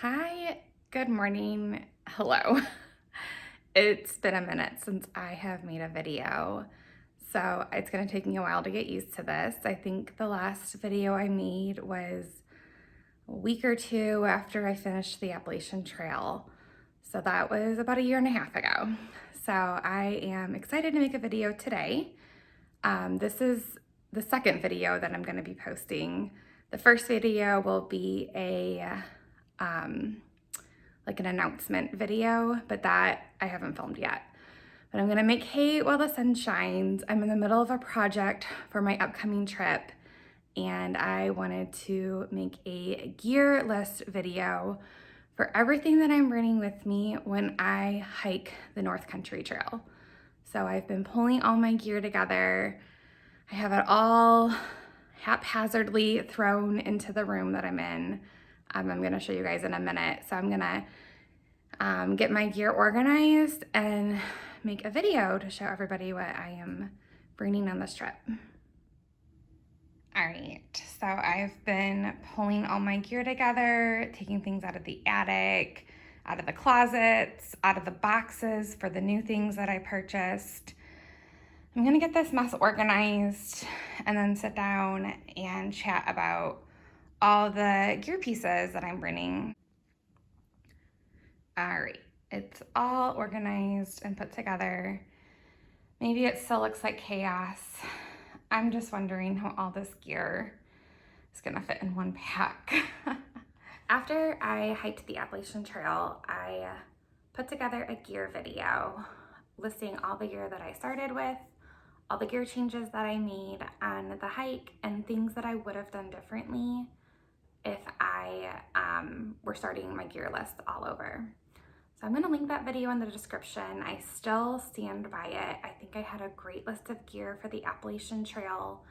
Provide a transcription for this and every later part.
Hi, good morning, hello. It's been a minute since I have made a video, so it's gonna take me a while to get used to this. I think the last video I made was a week or two after I finished the Appalachian Trail. So that was about a year and a half ago. So I am excited to make a video today. This is the second video that I'm gonna be posting. The first video will be like an announcement video, but that I haven't filmed yet. But I'm gonna make hay while the sun shines. I'm in the middle of a project for my upcoming trip, and I wanted to make a gear list video for everything that I'm bringing with me when I hike the North Country Trail. So I've been pulling all my gear together. I have it all haphazardly thrown into the room that I'm in. I'm gonna show you guys in a minute. So I'm gonna get my gear organized and make a video to show everybody what I am bringing on this trip. All right, so I've been pulling all my gear together, taking things out of the attic, out of the closets, out of the boxes for the new things that I purchased. I'm gonna get this mess organized and then sit down and chat about all the gear pieces that I'm bringing. All right, it's all organized and put together. Maybe it still looks like chaos. I'm just wondering how all this gear is gonna fit in one pack. After I hiked the Appalachian Trail, I put together a gear video listing all the gear that I started with, all the gear changes that I made on the hike, and things that I would have done differently if I were starting my gear list all over. So I'm gonna link that video in the description. I still stand by it. I think I had a great list of gear for the Appalachian Trail.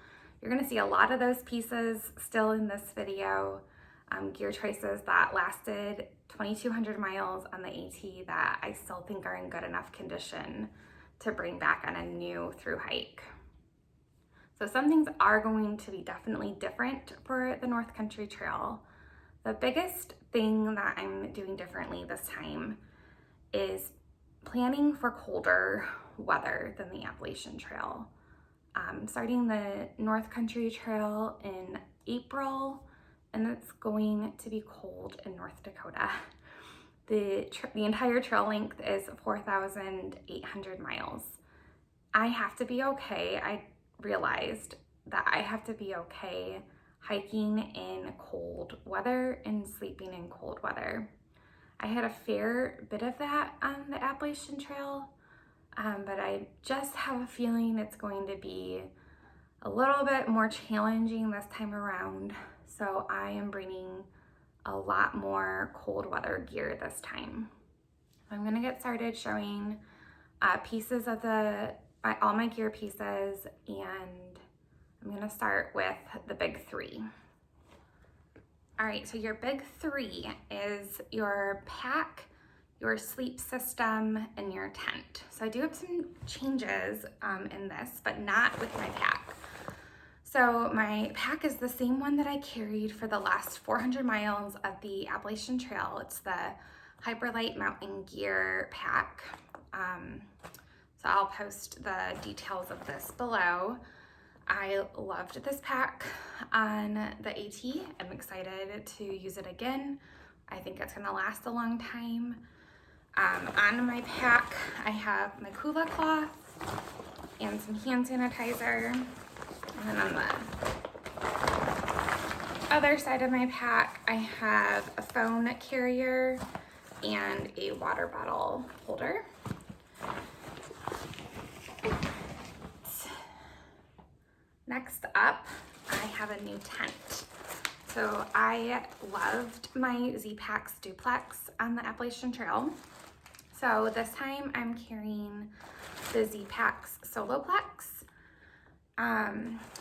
You're gonna see a lot of those pieces still in this video. Gear choices that lasted 2,200 miles on the AT that I still think are in good enough condition to bring back on a new through hike. So some things are going to be definitely different for the North Country Trail. The biggest thing that I'm doing differently this time is planning for colder weather than the Appalachian Trail. Starting the North Country Trail in April, and it's going to be cold in North Dakota. The entire trail length is 4,800 miles. I have to be okay. I realized that I have to be okay hiking in cold weather and sleeping in cold weather. I had a fair bit of that on the Appalachian Trail, but I just have a feeling it's going to be a little bit more challenging this time around. So I am bringing a lot more cold weather gear this time. I'm gonna get started showing pieces of all my gear pieces, and I'm gonna start with the big three. All right, so your big three is your pack, your sleep system, and your tent. So I do have some changes in this, but not with my pack. So my pack is the same one that I carried for the last 400 miles of the Appalachian Trail. It's the Hyperlight Mountain Gear pack. So I'll post the details of this below. I loved this pack on the AT. I'm excited to use it again. I think it's gonna last a long time. On my pack, I have my Kula cloth and some hand sanitizer. And then on the other side of my pack, I have a phone carrier and a water bottle holder. Next up, I have a new tent. So I loved my Z-Packs duplex on the Appalachian Trail. So this time I'm carrying the Z-Packs Soloplex,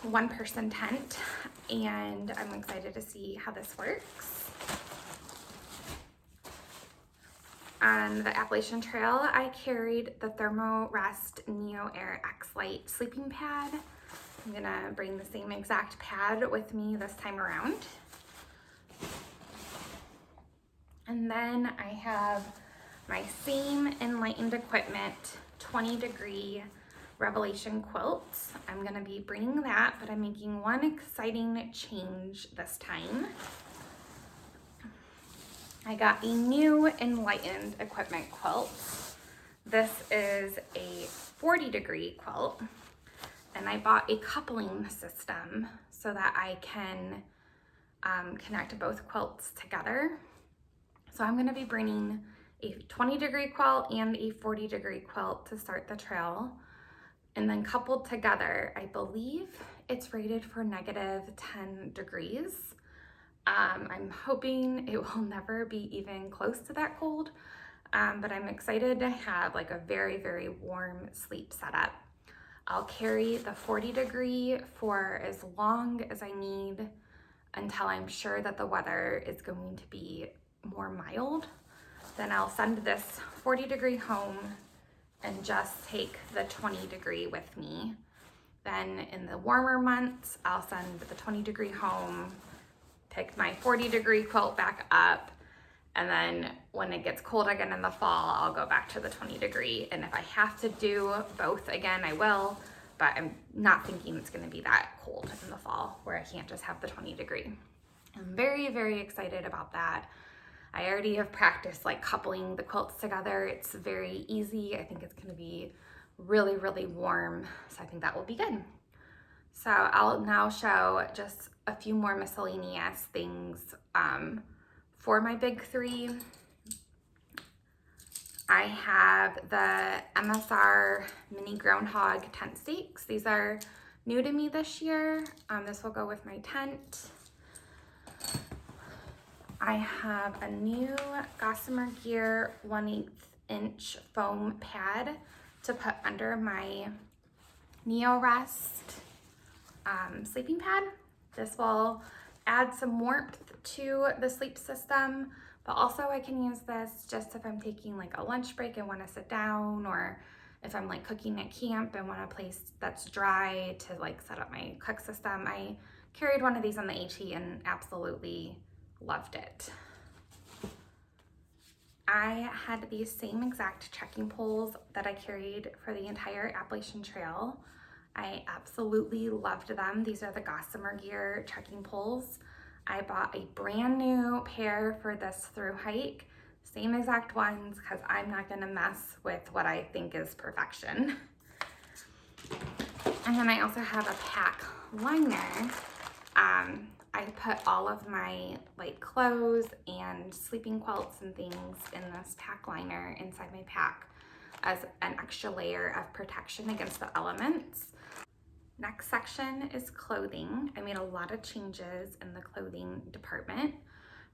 one person tent, and I'm excited to see how this works. On the Appalachian Trail, I carried the ThermoRest Neo Air X-Lite sleeping pad. I'm gonna bring the same exact pad with me this time around. And then I have my same Enlightened Equipment 20-degree Revelation quilt. I'm gonna be bringing that, but I'm making one exciting change this time. I got a new Enlightened Equipment quilt. This is a 40-degree quilt, and I bought a coupling system so that I can connect both quilts together. So I'm gonna be bringing a 20-degree quilt and a 40-degree quilt to start the trail. And then coupled together, I believe it's rated for -10 degrees. I'm hoping it will never be even close to that cold, but I'm excited to have like a very, very warm sleep setup. I'll carry the 40-degree for as long as I need until I'm sure that the weather is going to be more mild. Then I'll send this 40-degree home and just take the 20-degree with me. Then in the warmer months, I'll send the 20-degree home, pick my 40-degree quilt back up, and then when it gets cold again in the fall, I'll go back to the 20-degree. And if I have to do both again, I will, but I'm not thinking it's gonna be that cold in the fall where I can't just have the 20-degree. I'm very, very excited about that. I already have practiced like coupling the quilts together. It's very easy. I think it's gonna be really, really warm. So I think that will be good. So I'll now show just a few more miscellaneous things for my big three. I have the MSR mini groundhog tent stakes. These are new to me this year. This will go with my tent. I have a new Gossamer Gear 1/8 inch foam pad to put under my Neo Rest sleeping pad. This will add some warmth to the sleep system, but also I can use this just if I'm taking like a lunch break and want to sit down, or if I'm like cooking at camp and want a place that's dry to like set up my cook system. I carried one of these on the AT and absolutely loved it. I had these same exact trekking poles that I carried for the entire Appalachian Trail. I absolutely loved them. These are the Gossamer Gear trekking poles. I bought a brand new pair for this through hike, same exact ones, because I'm not gonna mess with what I think is perfection. And then I also have a pack liner. I put all of my like clothes and sleeping quilts and things in this pack liner inside my pack as an extra layer of protection against the elements. Next section is clothing. I made a lot of changes in the clothing department,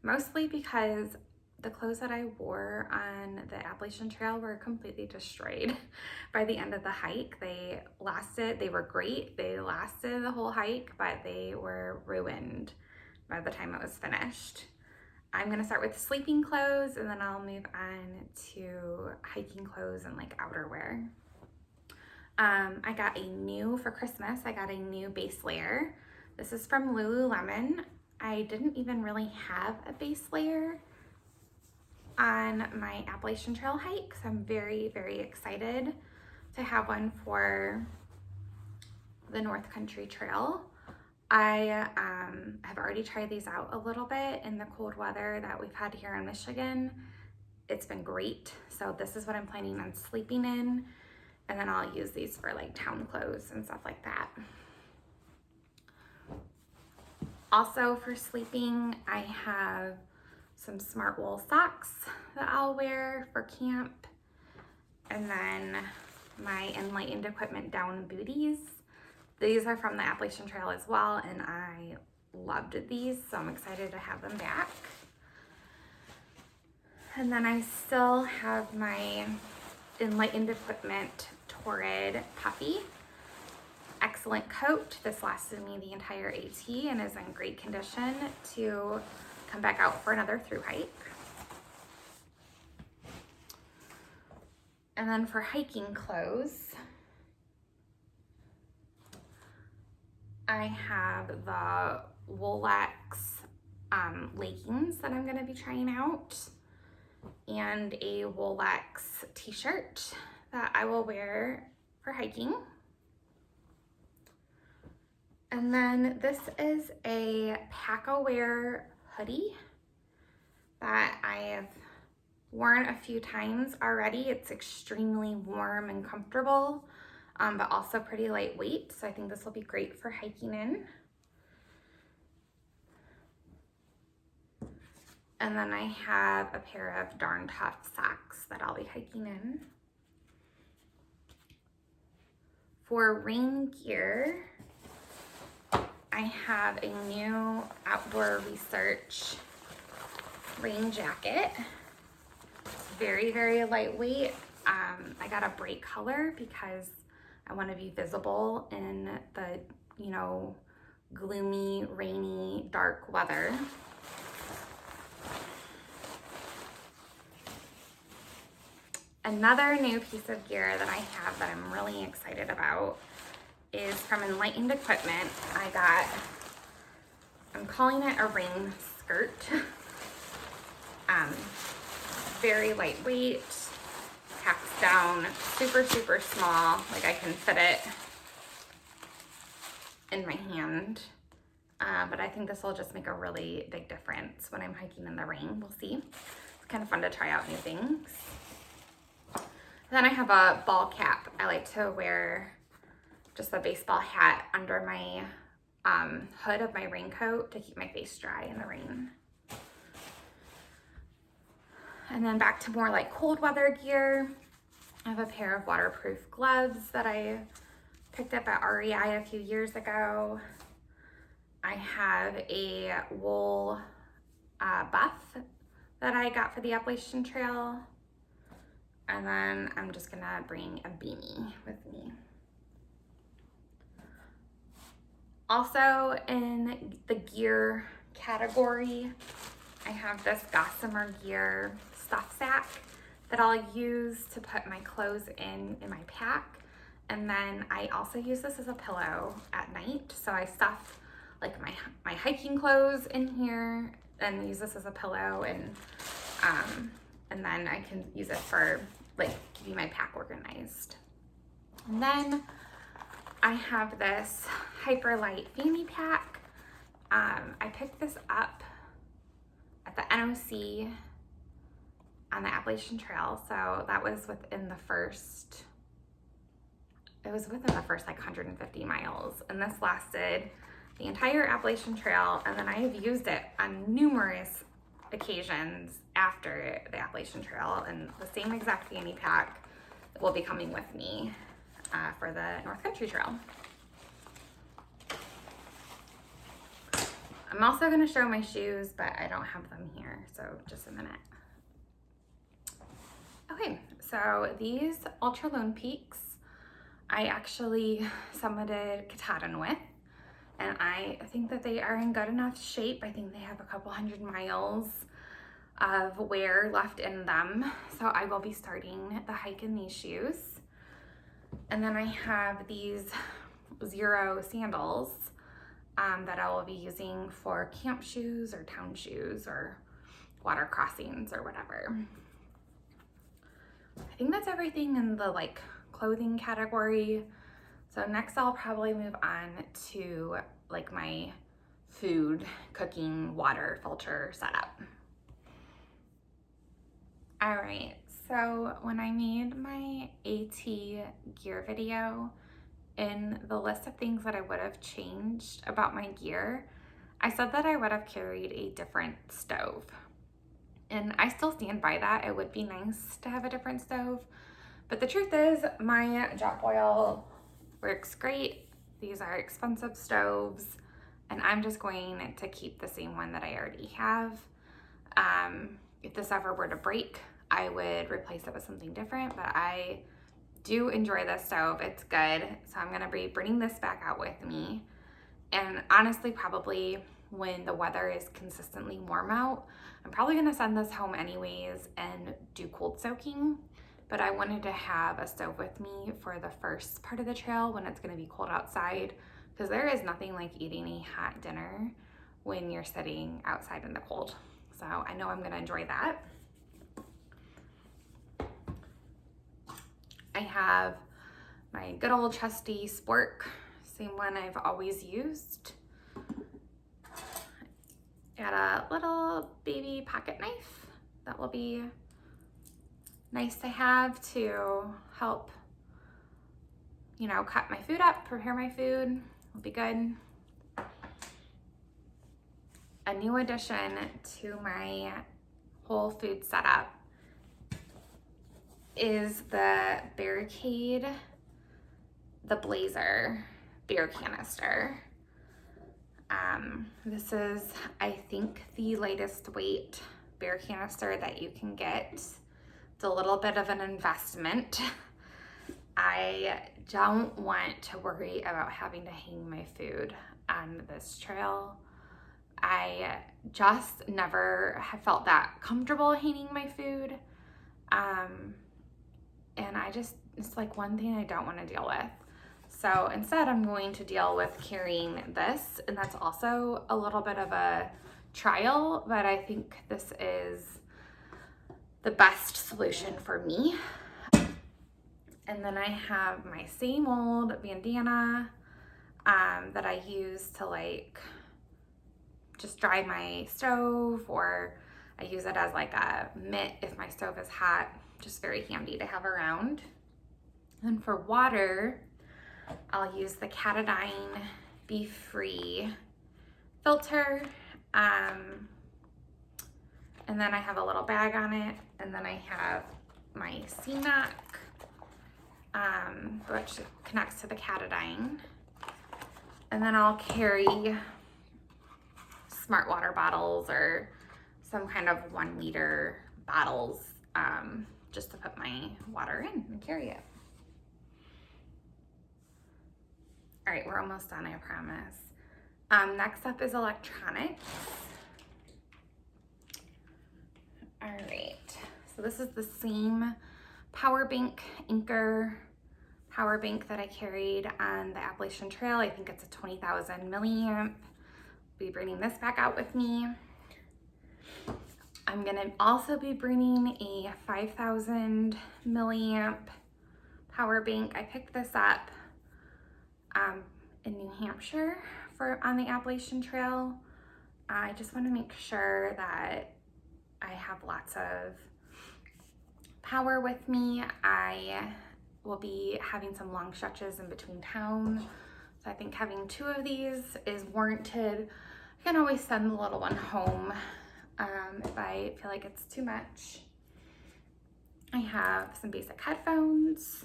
mostly because the clothes that I wore on the Appalachian Trail were completely destroyed by the end of the hike. They were great, they lasted the whole hike, but they were ruined by the time it was finished. I'm gonna start with sleeping clothes and then I'll move on to hiking clothes and like outerwear. For Christmas, I got a new base layer. This is from Lululemon. I didn't even really have a base layer on my Appalachian Trail hike, so I'm very, very excited to have one for the North Country Trail. I have already tried these out a little bit in the cold weather that we've had here in Michigan. It's been great. So this is what I'm planning on sleeping in. And then I'll use these for like town clothes and stuff like that. Also for sleeping, I have some smart wool socks that I'll wear for camp. And then my Enlightened Equipment down booties. These are from the Appalachian Trail as well, and I loved these, so I'm excited to have them back. And then I still have my Enlightened Equipment Torrid Puffy. Excellent coat. This lasted me the entire AT and is in great condition to come back out for another through hike. And then for hiking clothes, I have the Wolex leggings that I'm going to be trying out. and a Wolex t-shirt that I will wear for hiking. And then this is a pack-aware hoodie that I've worn a few times already. It's extremely warm and comfortable, but also pretty lightweight. So I think this will be great for hiking in. And then I have a pair of Darn Tough socks that I'll be hiking in. For rain gear, I have a new Outdoor Research rain jacket. It's very, very lightweight. I got a bright color because I want to be visible in the, gloomy, rainy, dark weather. Another new piece of gear that I have that I'm really excited about is from Enlightened Equipment. I'm calling it a rain skirt. Very lightweight, packs down, super, super small. Like I can fit it in my hand. But I think this will just make a really big difference when I'm hiking in the rain. We'll see. It's kind of fun to try out new things. Then I have a ball cap. I like to wear just a baseball hat under my hood of my raincoat to keep my face dry in the rain. And then back to more like cold weather gear. I have a pair of waterproof gloves that I picked up at REI a few years ago. I have a wool buff that I got for the Appalachian Trail. And then I'm just gonna bring a beanie with me. Also in the gear category, I have this Gossamer Gear stuff sack that I'll use to put my clothes in my pack. And then I also use this as a pillow at night. So I stuff like my hiking clothes in here and use this as a pillow, and then I can use it for like keeping my pack organized. And then I have this Hyperlight fanny pack. I picked this up at the NOC on the Appalachian Trail. So that was within the first like 150 miles. And this lasted the entire Appalachian Trail. And then I have used it on numerous occasions after the Appalachian Trail, and the same exact fanny pack will be coming with me for the North Country Trail. I'm also going to show my shoes, but I don't have them here, so just a minute. Okay, so these Ultra Lone Peaks I actually summited Katahdin with, and I think that they are in good enough shape. I think they have a couple hundred miles of wear left in them, so I will be starting the hike in these shoes. And then I have these Zero sandals that I will be using for camp shoes or town shoes or water crossings or whatever. I think that's everything in the like clothing category. So next I'll probably move on to like my food, cooking, water filter setup. All right, so when I made my AT gear video, in the list of things that I would have changed about my gear, I said that I would have carried a different stove. And I still stand by that. It would be nice to have a different stove. But the truth is, my Jetboil works great. These are expensive stoves, and I'm just going to keep the same one that I already have. If this ever were to break, I would replace it with something different, but I do enjoy this stove. It's good. So I'm gonna be bringing this back out with me. And honestly, probably when the weather is consistently warm out, I'm probably gonna send this home anyways and do cold soaking. But I wanted to have a stove with me for the first part of the trail when it's gonna be cold outside, because there is nothing like eating a hot dinner when you're sitting outside in the cold. So I know I'm gonna enjoy that. I have my good old trusty spork, same one I've always used. Got a little baby pocket knife that will be nice to have to help, you know, cut my food up, prepare my food, will be good. A new addition to my whole food setup is the Barricade, the Blazer beer canister. This is, I think, the lightest weight beer canister that you can get. It's a little bit of an investment. I don't want to worry about having to hang my food on this trail. I just never have felt that comfortable hanging my food. And it's like one thing I don't want to deal with. So instead I'm going to deal with carrying this, and that's also a little bit of a trial, but I think this is the best solution for me. And then I have my same old bandana that I use to like just dry my stove, or I use it as like a mitt if my stove is hot. Just very handy to have around. And for water, I'll use the Katadyn Be Free filter. And then I have a little bag on it. And then I have my CNOC, which connects to the Katadyn. And then I'll carry smart water bottles or some kind of 1 liter bottles, just to put my water in and carry it. All right, we're almost done, I promise. Next up is electronics. All right, so this is the same power bank, Anchor power bank that I carried on the Appalachian Trail. I think it's a 20,000 milliamp. Be bringing this back out with me. I'm gonna also be bringing a 5,000 milliamp power bank. I picked this up in New Hampshire on the Appalachian Trail. I just want to make sure that I have lots of power with me. I will be having some long stretches in between town, so I think having 2 of these is warranted. I can always send the little one home if I feel like it's too much. I have some basic headphones.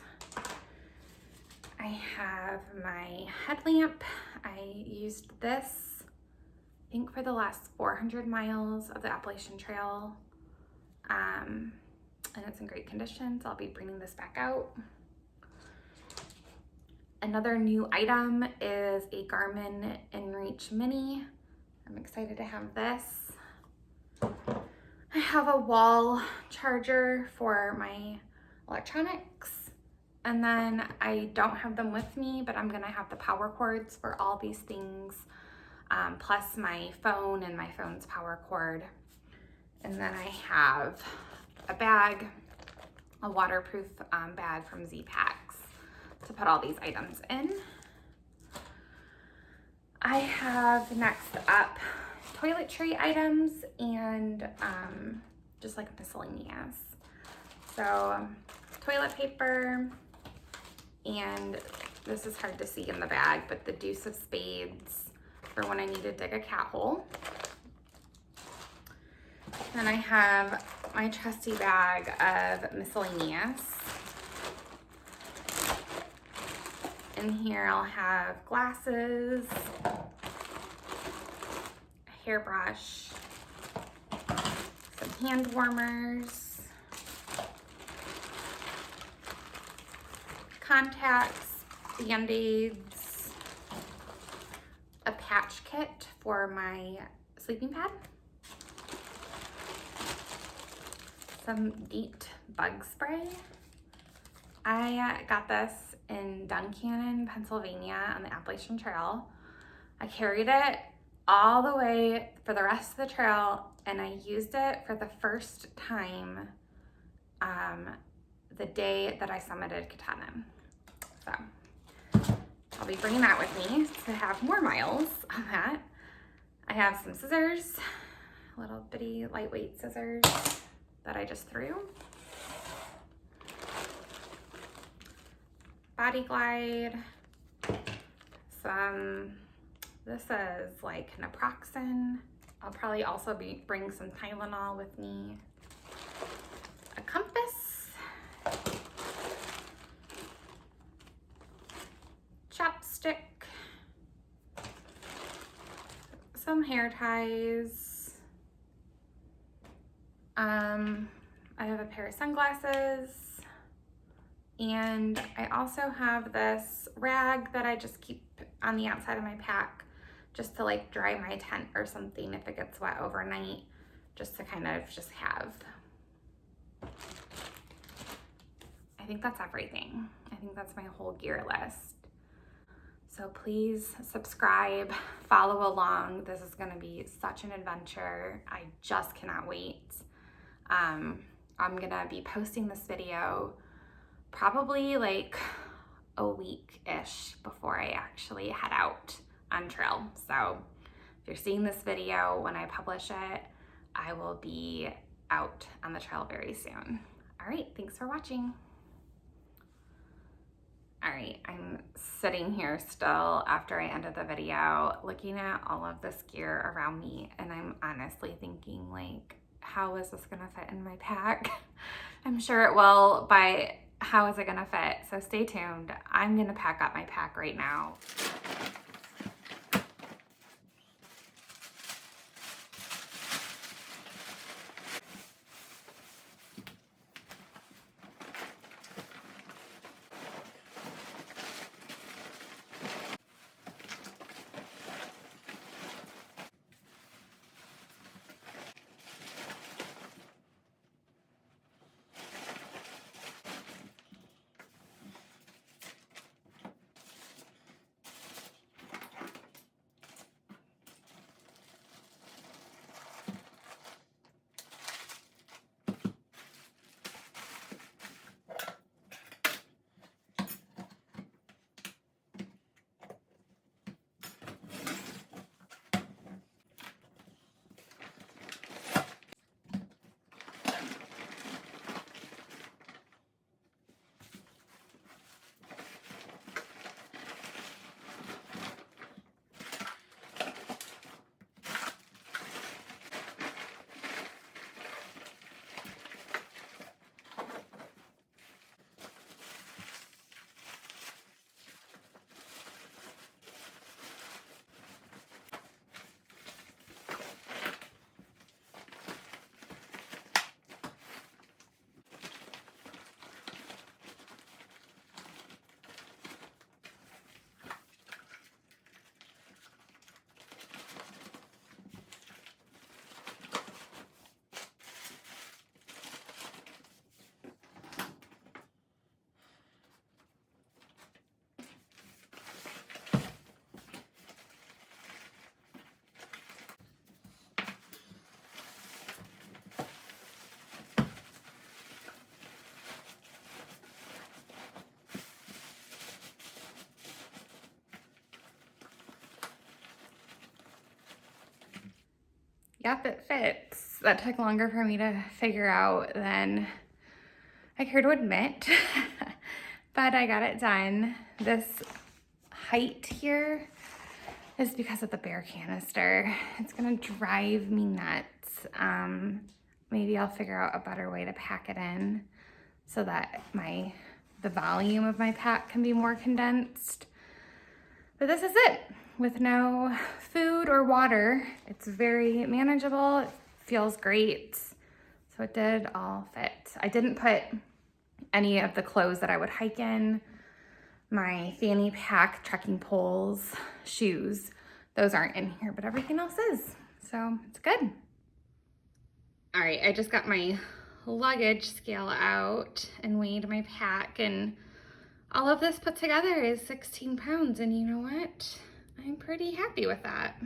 I have my headlamp. I used this, I think, for the last 400 miles of the Appalachian Trail. And it's in great condition, so I'll be bringing this back out. Another new item is a Garmin InReach Mini. I'm excited to have this. I have a wall charger for my electronics, and then I don't have them with me, but I'm gonna have the power cords for all these things, plus my phone and my phone's power cord. And then I have a bag, a waterproof bag from Z-Packs to put all these items in. I have next up toiletry items and just like miscellaneous. So toilet paper, and this is hard to see in the bag, but the deuce of spades for when I need to dig a cat hole. Then I have my trusty bag of miscellaneous. In here I'll have glasses, a hairbrush, some hand warmers, contacts, Band-Aids, a patch kit for my sleeping pad, some DEET bug spray. I got this in Duncannon, Pennsylvania on the Appalachian Trail. I carried it all the way for the rest of the trail, and I used it for the first time the day that I summited Katahdin. So I'll be bringing that with me to have more miles on that. I have some scissors, little bitty lightweight scissors that I just threw. Body glide, this is like naproxen. I'll probably also bring some Tylenol with me. A compass, chapstick, some hair ties. I have a pair of sunglasses, and I also have this rag that I just keep on the outside of my pack just to like dry my tent or something if it gets wet overnight, just to kind of just have. I think that's everything. I think that's my whole gear list. So please subscribe, follow along. This is gonna be such an adventure. I just cannot wait. I'm gonna be posting this video probably like a week-ish before I actually head out on trail. So if you're seeing this video when I publish it, I will be out on the trail very soon. All right, thanks for watching. All right, I'm sitting here still after I ended the video looking at all of this gear around me, and I'm honestly thinking like, how is this gonna fit in my pack? I'm sure it will, but how is it gonna fit? So stay tuned. I'm gonna pack up my pack right now. Yep, it fits. That took longer for me to figure out than I care to admit, but I got it done. This height here is because of the bear canister. It's gonna drive me nuts. Maybe I'll figure out a better way to pack it in so that the volume of my pack can be more condensed. But this is it. With no food or water, it's very manageable. It feels great. So it did all fit. I didn't put any of the clothes that I would hike in, my fanny pack, trekking poles, shoes. Those aren't in here, but everything else is. So it's good. All right, I just got my luggage scale out and weighed my pack, and all of this put together is 16 pounds. And you know what? I'm pretty happy with that.